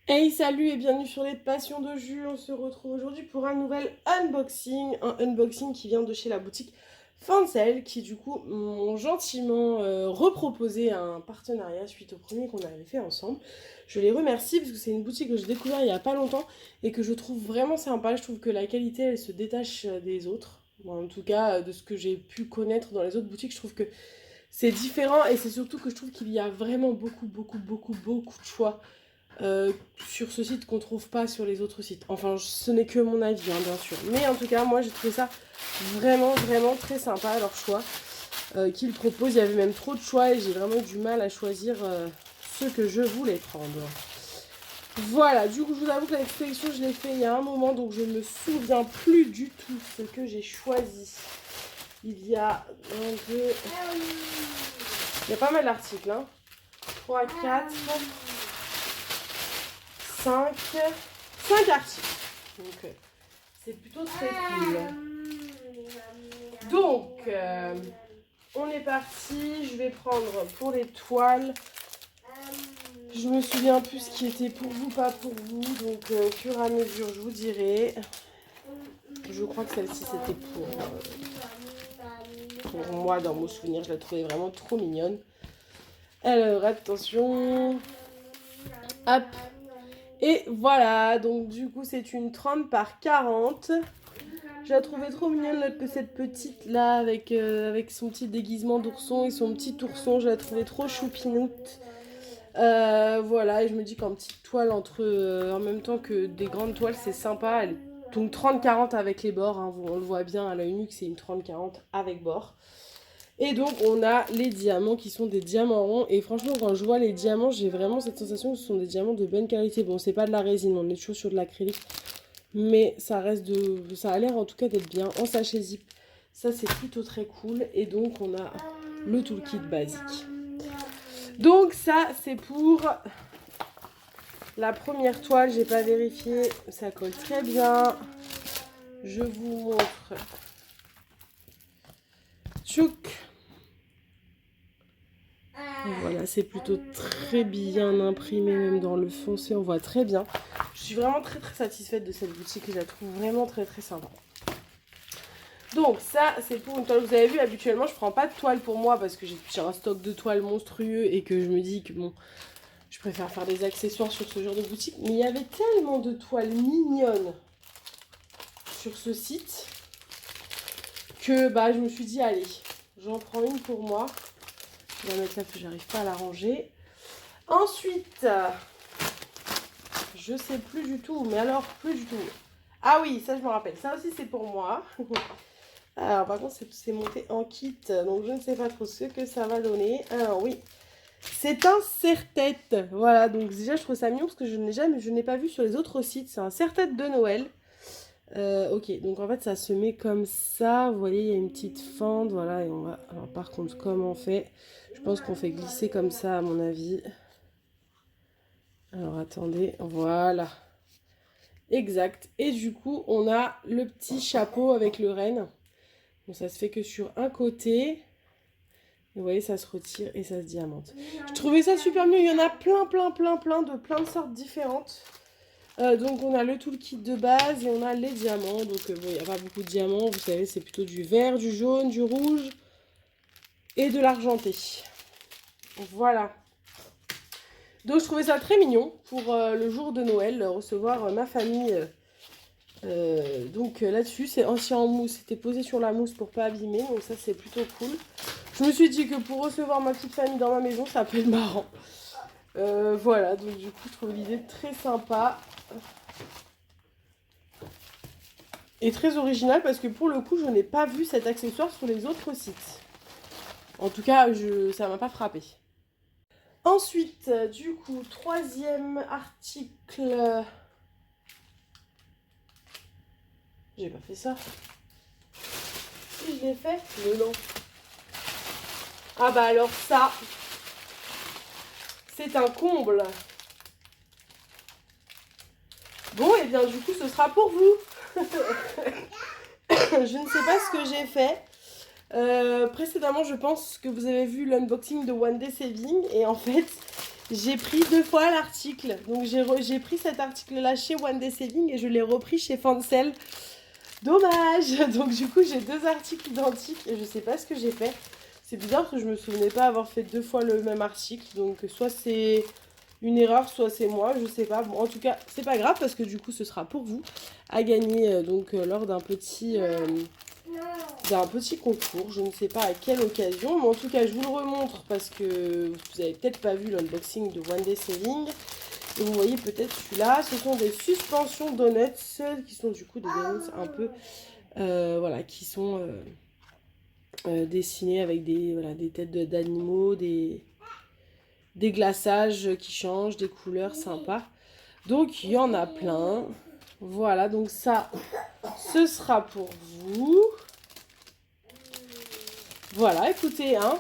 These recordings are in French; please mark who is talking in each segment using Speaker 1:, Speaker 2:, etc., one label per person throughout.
Speaker 1: Hey, salut et bienvenue sur les Passions de Jus. On se retrouve aujourd'hui pour un nouvel unboxing. Un unboxing qui vient de chez la boutique Fancel, qui du coup m'ont gentiment reproposé un partenariat suite au premier qu'on avait fait ensemble. Je les remercie parce que c'est une boutique que j'ai découvert il n'y a pas longtemps et que je trouve vraiment sympa. Je trouve que la qualité elle se détache des autres. Bon, en tout cas, de ce que j'ai pu connaître dans les autres boutiques, je trouve que c'est différent et c'est surtout que je trouve qu'il y a vraiment beaucoup de choix sur ce site qu'on trouve pas sur les autres sites. Enfin, ce n'est que mon avis, hein, bien sûr. Mais en tout cas, moi, j'ai trouvé ça vraiment très sympa, leur choix qu'ils proposent. Il y avait même trop de choix et j'ai vraiment eu du mal à choisir ce que je voulais prendre. Voilà, du coup, je vous avoue que la sélection, je l'ai fait il y a un moment, donc je ne me souviens plus du tout ce que j'ai choisi. Il y a un, deux... Il y a pas mal d'articles, hein. 3, 4... 5 articles. Donc, c'est plutôt très cool. Donc, on est parti. Je vais prendre pour les toiles. Je me souviens plus ce qui était pour vous, pas pour vous. Donc, au fur et à mesure, je vous dirai. Je crois que celle-ci, c'était pour moi, dans mon souvenir. Je la trouvais vraiment trop mignonne. Alors, attention. Hop. Et voilà, donc du coup c'est une 30 par 40. Je la trouvais trop mignonne cette petite là avec son petit déguisement d'ourson et son petit ourson. Je la trouvais trop choupinoute. Voilà, et je me dis qu'en petite toile en même temps que des grandes toiles c'est sympa. Donc 30-40 avec les bords, hein, on le voit bien à l'œil nu que c'est une 30-40 avec bord. Et donc on a les diamants qui sont des diamants ronds. Et franchement quand je vois les diamants, j'ai vraiment cette sensation que ce sont des diamants de bonne qualité. Bon, c'est pas de la résine, on est toujours sur de l'acrylique. Mais ça a l'air en tout cas d'être bien. En sachet zip, ça c'est plutôt très cool. Et donc on a le toolkit basique. Donc ça c'est pour la première toile, j'ai pas vérifié. Ça colle très bien. Je vous montre. Tchouk. Voilà, c'est plutôt très bien imprimé, même dans le foncé, on voit très bien. Je suis vraiment très satisfaite de cette boutique, je la trouve vraiment très sympa. Donc ça, c'est pour une toile. Vous avez vu, habituellement, je prends pas de toile pour moi parce que j'ai un stock de toiles monstrueux et que je me dis que bon, je préfère faire des accessoires sur ce genre de boutique. Mais il y avait tellement de toiles mignonnes sur ce site que bah, je me suis dit, allez, j'en prends une pour moi. Je vais la mettre là parce que j'arrive pas à la ranger. Ensuite, je sais plus du tout, mais alors plus du tout. Ah oui, ça je me rappelle, ça aussi c'est pour moi. Alors par contre c'est monté en kit, donc je ne sais pas trop ce que ça va donner. Alors oui, c'est un serre-tête. Voilà, donc déjà je trouve ça mignon parce que je n'ai pas vu sur les autres sites. C'est un serre-tête de Noël. Ok, donc en fait ça se met comme ça, vous voyez il y a une petite fente, voilà, et on va... Alors par contre comment on fait? Je pense qu'on fait glisser comme ça à mon avis. Alors attendez, voilà. Exact. Et du coup, on a le petit chapeau avec le renne. Donc ça se fait que sur un côté. Et vous voyez, ça se retire et ça se diamante. Je trouvais ça super mieux. Il y en a plein de sortes différentes. Donc on a le toolkit de base et on a les diamants. Donc bon, il n'y a pas beaucoup de diamants. Vous savez, c'est plutôt du vert, du jaune, du rouge et de l'argenté. Voilà. Donc je trouvais ça très mignon pour le jour de Noël, recevoir ma famille. Donc là-dessus, c'est ancien en mousse. C'était posé sur la mousse pour pas abîmer. Donc ça, c'est plutôt cool. Je me suis dit que pour recevoir ma petite famille dans ma maison, ça peut être marrant. Voilà, donc du coup, je trouve l'idée très sympa. Et très originale parce que pour le coup, je n'ai pas vu cet accessoire sur les autres sites. En tout cas, ça m'a pas frappé. Ensuite, du coup, troisième article. J'ai pas fait ça. Si je l'ai fait, mais non. Ah bah alors ça, c'est un comble. Bon, et bien du coup, ce sera pour vous. Je ne sais pas ce que j'ai fait. Précédemment, je pense que vous avez vu l'unboxing de One Day Saving. Et en fait, j'ai pris 2 fois l'article. Donc j'ai pris cet article-là chez One Day Saving et je l'ai repris chez Fancel. Dommage. Donc du coup, j'ai 2 articles identiques et je sais pas ce que j'ai fait. C'est bizarre parce que je me souvenais pas avoir fait 2 fois le même article. Donc soit c'est une erreur, soit c'est moi, je sais pas. Bon, en tout cas, c'est pas grave parce que du coup, ce sera pour vous à gagner lors d'un petit concours. Je ne sais pas à quelle occasion, mais en tout cas, je vous le remontre parce que vous avez peut-être pas vu l'unboxing de One Day Saving. Et vous voyez peut-être celui-là. Ce sont des suspensions donuts qui sont du coup des donuts un peu, voilà, qui sont dessinés avec des têtes d'animaux, des glaçages qui changent, des couleurs sympas. Donc il y en a plein. Voilà, donc ça, ce sera pour vous. Voilà, écoutez, hein,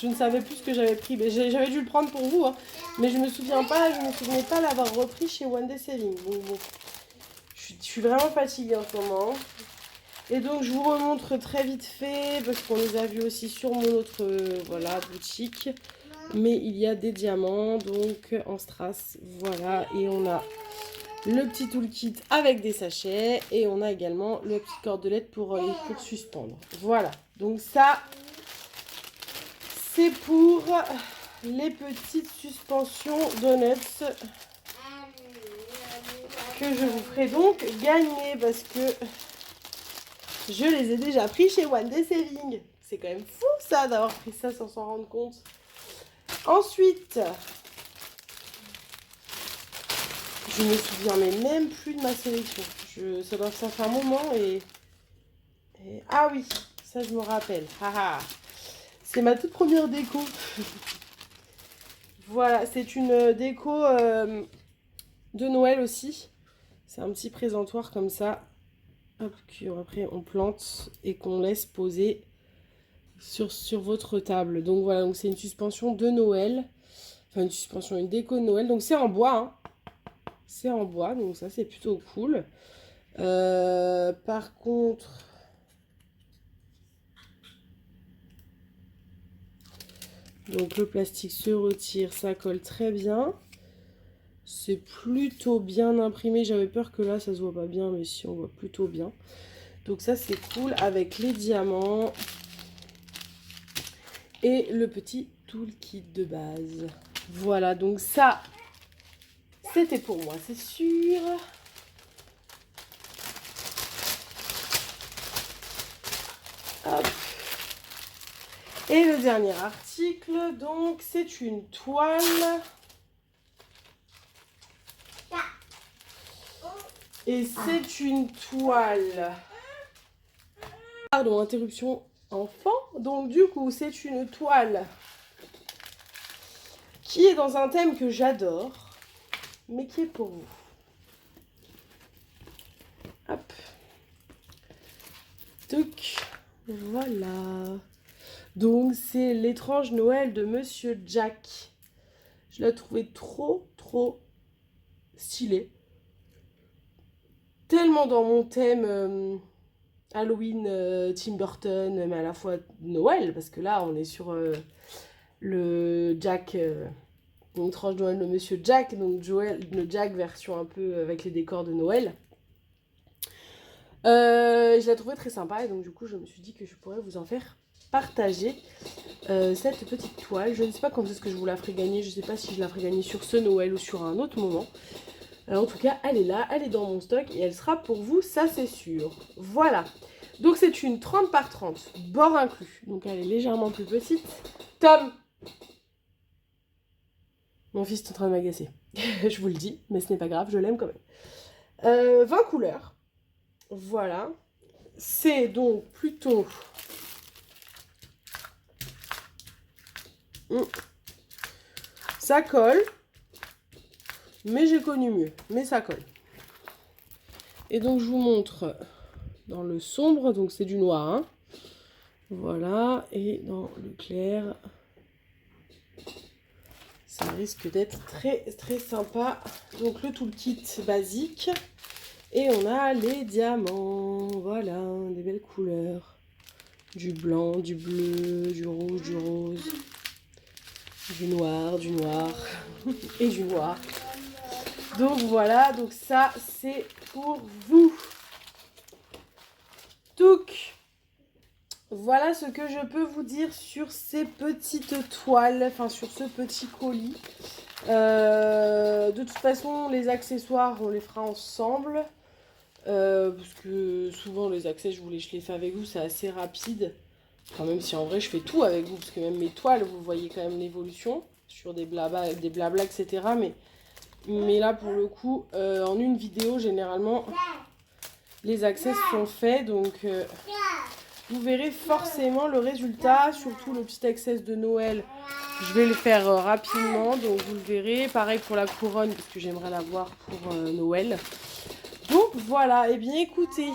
Speaker 1: je ne savais plus ce que j'avais pris. J'avais dû le prendre pour vous, hein, mais je me souvenais pas l'avoir repris chez One Day Saving. Bon. Je suis vraiment fatiguée en ce moment. Et donc je vous remontre très vite fait, parce qu'on les a vus aussi sur mon autre boutique. Mais il y a des diamants, donc en strass, voilà. Et on a le petit toolkit avec des sachets. Et on a également le petit cordelette pour suspendre. Voilà, donc ça, c'est pour les petites suspensions donuts que je vous ferai donc gagner parce que je les ai déjà pris chez One Day Saving. C'est quand même fou ça d'avoir pris ça sans s'en rendre compte. Ensuite, je me souviens mais même plus de ma sélection. Ça doit faire un moment et... Ah oui, ça je me rappelle. C'est ma toute première déco. Voilà, c'est une déco de Noël aussi. C'est un petit présentoir comme ça. Hop, après on plante et qu'on laisse poser sur votre table. Donc voilà, donc c'est une suspension de Noël. Enfin une déco de Noël. Donc c'est en bois, hein. C'est en bois, donc ça c'est plutôt cool. Par contre... Donc le plastique se retire, ça colle très bien. C'est plutôt bien imprimé. J'avais peur que là ça se voit pas bien, mais si on voit plutôt bien. Donc ça c'est cool avec les diamants. Et le petit toolkit de base. Voilà, donc ça, c'était pour moi, c'est sûr. Hop. Et le dernier article, donc, c'est une toile. Et c'est une toile. Pardon, interruption enfant. Donc, du coup, c'est une toile qui est dans un thème que j'adore, mais qui est pour vous. Hop. Donc, voilà. Donc, c'est l'étrange Noël de Monsieur Jack. Je l'ai trouvé trop stylé. Tellement dans mon thème Halloween, Tim Burton, mais à la fois Noël, parce que là, on est sur le Jack, l'étrange Noël de Monsieur Jack, donc le Jack version un peu avec les décors de Noël. Je l'ai trouvé très sympa et donc du coup, je me suis dit que je pourrais vous en faire partager cette petite toile. Je ne sais pas quand est-ce que je vous la ferai gagner. Je ne sais pas si je la ferai gagner sur ce Noël ou sur un autre moment. En tout cas, elle est là, elle est dans mon stock et elle sera pour vous, ça c'est sûr. Voilà. Donc c'est une 30 par 30, bord inclus. Donc elle est légèrement plus petite. Tom! Mon fils est en train de m'agacer. Je vous le dis, mais ce n'est pas grave, je l'aime quand même. 20 couleurs. Voilà. C'est donc plutôt... Ça colle. Mais j'ai connu mieux. Mais ça colle. Et donc je vous montre dans le sombre. Donc c'est du noir. Hein. Voilà. Et dans le clair... Ça risque d'être très sympa. Donc le toolkit basique. Et on a les diamants. Voilà, des belles couleurs. Du blanc, du bleu, du rouge, du rose, du noir et du noir. Donc voilà, donc ça c'est pour vous. Donc voilà ce que je peux vous dire sur ces petites toiles, enfin sur ce petit colis. De toute façon, les accessoires, on les fera ensemble. Parce que souvent les accès, je les fais avec vous, c'est assez rapide. Enfin, même si en vrai je fais tout avec vous, parce que même mes toiles, vous voyez quand même l'évolution sur des blabla, etc. Mais là pour le coup, en une vidéo, généralement, les accès sont faits. Donc vous verrez forcément le résultat, surtout le petit access de Noël. Je vais le faire rapidement, donc vous le verrez. Pareil pour la couronne, parce que j'aimerais l'avoir pour Noël. Donc voilà, et bien écoutez,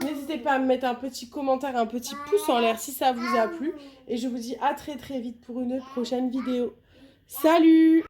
Speaker 1: n'hésitez pas à me mettre un petit commentaire, un petit pouce en l'air si ça vous a plu. Et je vous dis à très très vite pour une prochaine vidéo. Salut!